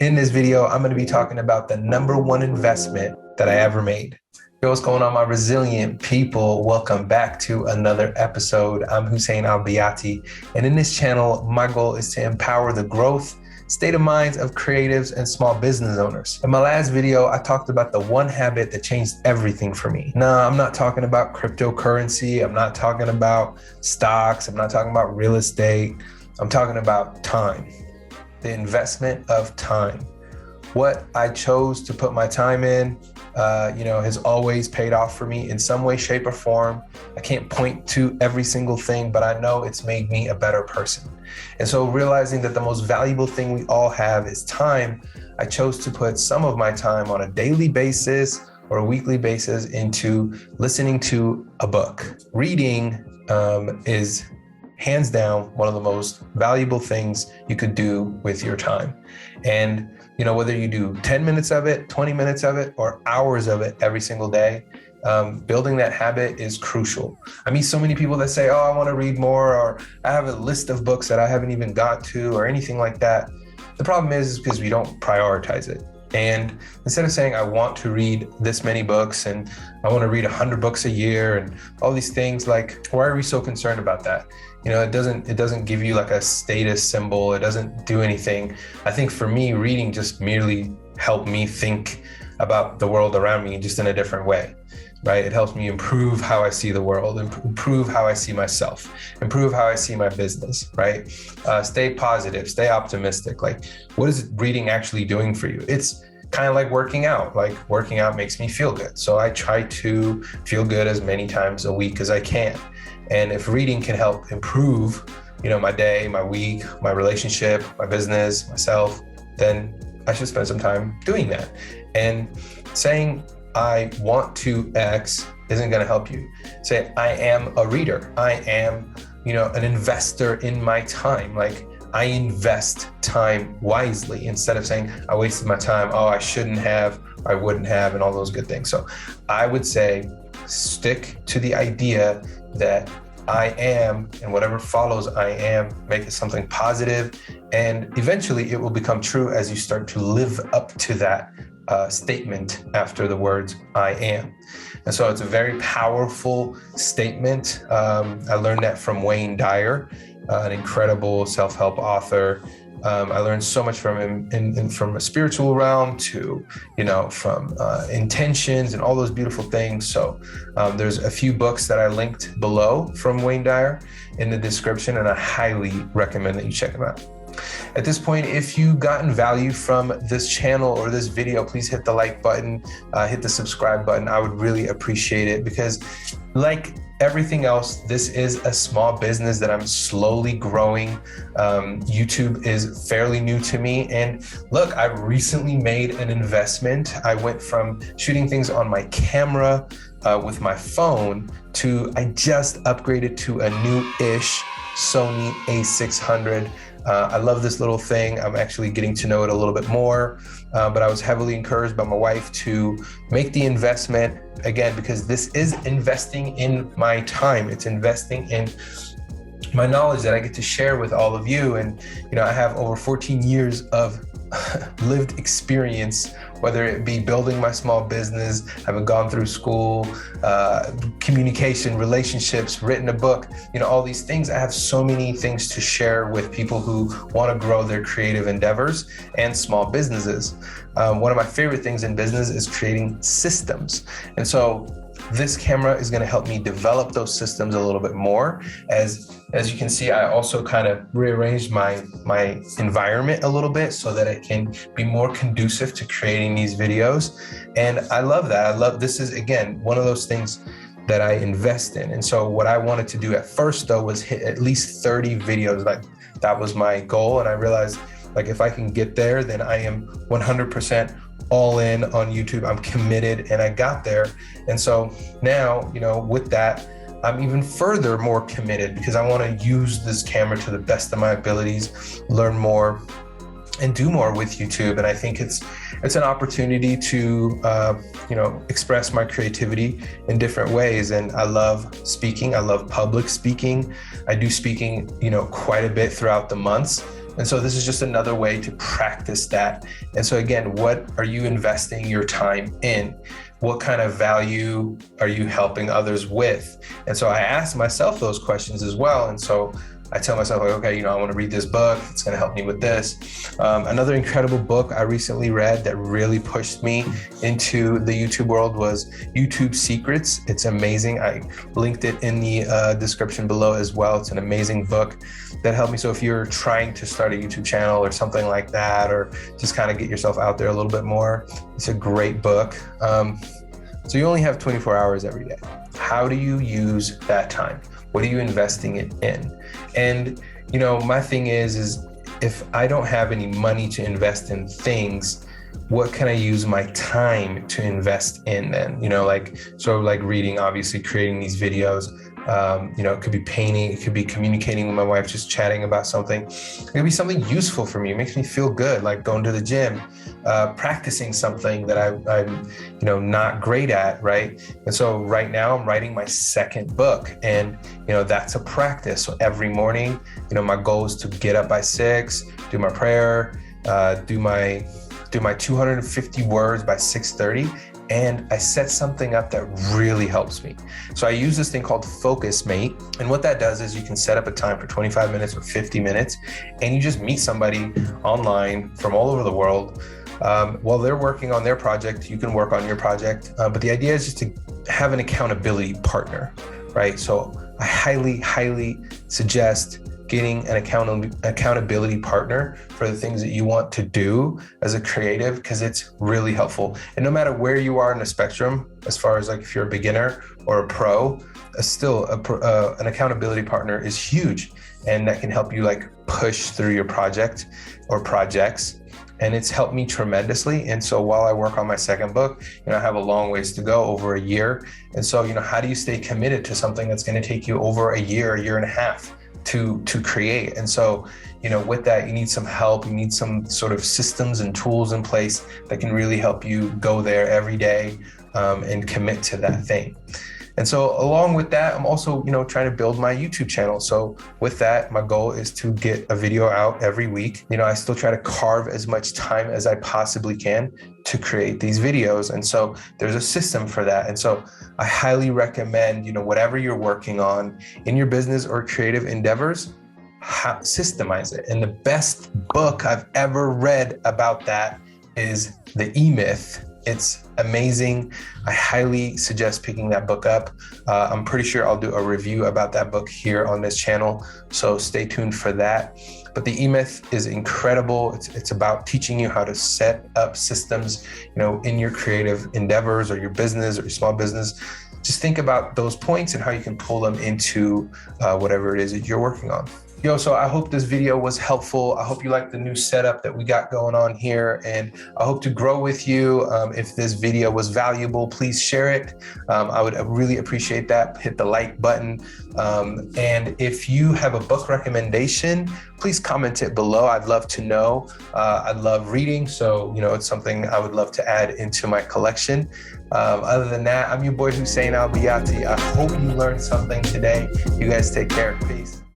In this video, I'm going to be talking about the number one investment that I ever made. Yo, what's going on, my resilient people? Welcome back to another episode. I'm Hussein Al-Biati, and in this channel, my goal is to empower the growth, state of minds of creatives and small business owners. In my last video, I talked about the one habit that changed everything for me. Now, I'm not talking about cryptocurrency. I'm not talking about stocks. I'm not talking about real estate. I'm talking about time. The investment of time. What I chose to put my time in, has always paid off for me in some way, shape, or form. I can't point to every single thing, but I know it's made me a better person. And so realizing that the most valuable thing we all have is time, I chose to put some of my time on a daily basis or a weekly basis into listening to a book. Reading is hands down one of the most valuable things you could do with your time. And whether you do 10 minutes of it, 20 minutes of it, or hours of it every single day, building that habit is crucial. I meet so many people that say, oh, I want to read more, or I have a list of books that I haven't even got to, or anything like that. The problem is because we don't prioritize it. And instead of saying, I want to read this many books and I want to read 100 books a year and all these things, like, why are we so concerned about that? It doesn't give you like a status symbol. It doesn't do anything. I think for me, reading just merely helped me think about the world around me just in a different way, right? It helps me improve how I see the world, improve how I see myself, improve how I see my business, right? Stay positive, stay optimistic. Like, what is reading actually doing for you? It's kind of like working out. Like, working out makes me feel good. So I try to feel good as many times a week as I can. And if reading can help improve, my day, my week, my relationship, my business, myself, then I should spend some time doing that. And saying I want to X isn't going to help you. Say I am a reader. I am, an investor in my time. Like, I invest time wisely instead of saying I wasted my time. Oh, I shouldn't have, I wouldn't have, and all those good things. So I would say stick to the idea that I am, and whatever follows I am, make it something positive, and eventually it will become true as you start to live up to that statement after the words I am. And so it's a very powerful statement. I learned that from Wayne Dyer, an incredible self-help author. I learned so much from him from a spiritual realm to, from intentions and all those beautiful things. So there's a few books that I linked below from Wayne Dyer in the description, and I highly recommend that you check them out. At this point, if you've gotten value from this channel or this video, please hit the like button, hit the subscribe button. I would really appreciate it because, like everything else, this is a small business that I'm slowly growing. YouTube is fairly new to me. And look, I recently made an investment. I went from shooting things on my camera with my phone to I just upgraded to a new-ish Sony a600. I love this little thing. I'm actually getting to know it a little bit more, but I was heavily encouraged by my wife to make the investment, again, because this is investing in my time. It's investing in my knowledge that I get to share with all of you. And, I have over 14 years of lived experience, whether it be building my small business, having gone through school, communication, relationships, written a book, all these things. I have so many things to share with people who want to grow their creative endeavors and small businesses. One of my favorite things in business is creating systems. And so this camera is going to help me develop those systems a little bit more. As you can see, I also kind of rearranged my environment a little bit so that it can be more conducive to creating these videos. And I love that. This is, again, one of those things that I invest in. And so what I wanted to do at first, though, was hit at least 30 videos. Like, that was my goal. And I realized, like, if I can get there, then I am 100% all in on YouTube. I'm committed, and I got there. And so now, with that, I'm even further more committed because I want to use this camera to the best of my abilities, learn more, and do more with YouTube. And I think it's an opportunity to express my creativity in different ways. And I love speaking. I love public speaking. I do speaking quite a bit throughout the months. And so this is just another way to practice that. And so again, what are you investing your time in? What kind of value are you helping others with? And so I asked myself those questions as well. And so I tell myself, like, okay, I want to read this book. It's going to help me with this. Another incredible book I recently read that really pushed me into the YouTube world was YouTube Secrets. It's amazing. I linked it in the description below as well. It's an amazing book that helped me. So if you're trying to start a YouTube channel or something like that, or just kind of get yourself out there a little bit more, it's a great book. So you only have 24 hours every day. How do you use that time? What are you investing it in? And, my thing is if I don't have any money to invest in things, what can I use my time to invest in then? Like reading, obviously creating these videos. It could be painting, it could be communicating with my wife, just chatting about something. It could be something useful for me. It makes me feel good, like going to the gym, practicing something that I'm not great at, right? And so right now I'm writing my second book, and that's a practice. So every morning, my goal is to get up by 6, do my prayer, do my 250 words by 6:30. And I set something up that really helps me. So I use this thing called Focusmate. And what that does is you can set up a time for 25 minutes or 50 minutes, and you just meet somebody online from all over the world. While they're working on their project, you can work on your project. But the idea is just to have an accountability partner, right? So I highly, highly suggest getting an accountability partner for the things that you want to do as a creative, because it's really helpful. And no matter where you are in the spectrum, as far as like if you're a beginner or a pro, an accountability partner is huge, and that can help you like push through your project or projects. And it's helped me tremendously. And so while I work on my second book, I have a long ways to go, over a year. And so, how do you stay committed to something that's going to take you over a year and a half to create? And so, with that, you need some help. You need some sort of systems and tools in place that can really help you go there every day and commit to that thing. And so along with that, I'm also, trying to build my YouTube channel. So with that, my goal is to get a video out every week. I still try to carve as much time as I possibly can to create these videos. And so there's a system for that. And so I highly recommend, whatever you're working on in your business or creative endeavors, systemize it. And the best book I've ever read about that is The E-Myth. It's amazing. I highly suggest picking that book up. I'm pretty sure I'll do a review about that book here on this channel, so stay tuned for that. But the E-Myth is incredible. It's about teaching you how to set up systems, in your creative endeavors or your business or your small business. Just think about those points and how you can pull them into whatever it is that you're working on. So I hope this video was helpful. I hope you like the new setup that we got going on here, and I hope to grow with you. If this video was valuable, please share it. I would really appreciate that. Hit the like button. And if you have a book recommendation, please comment it below. I'd love to know. I love reading, so it's something I would love to add into my collection. Other than that, I'm your boy Hussein Al-Biati. I hope you learned something today. You guys take care. Peace.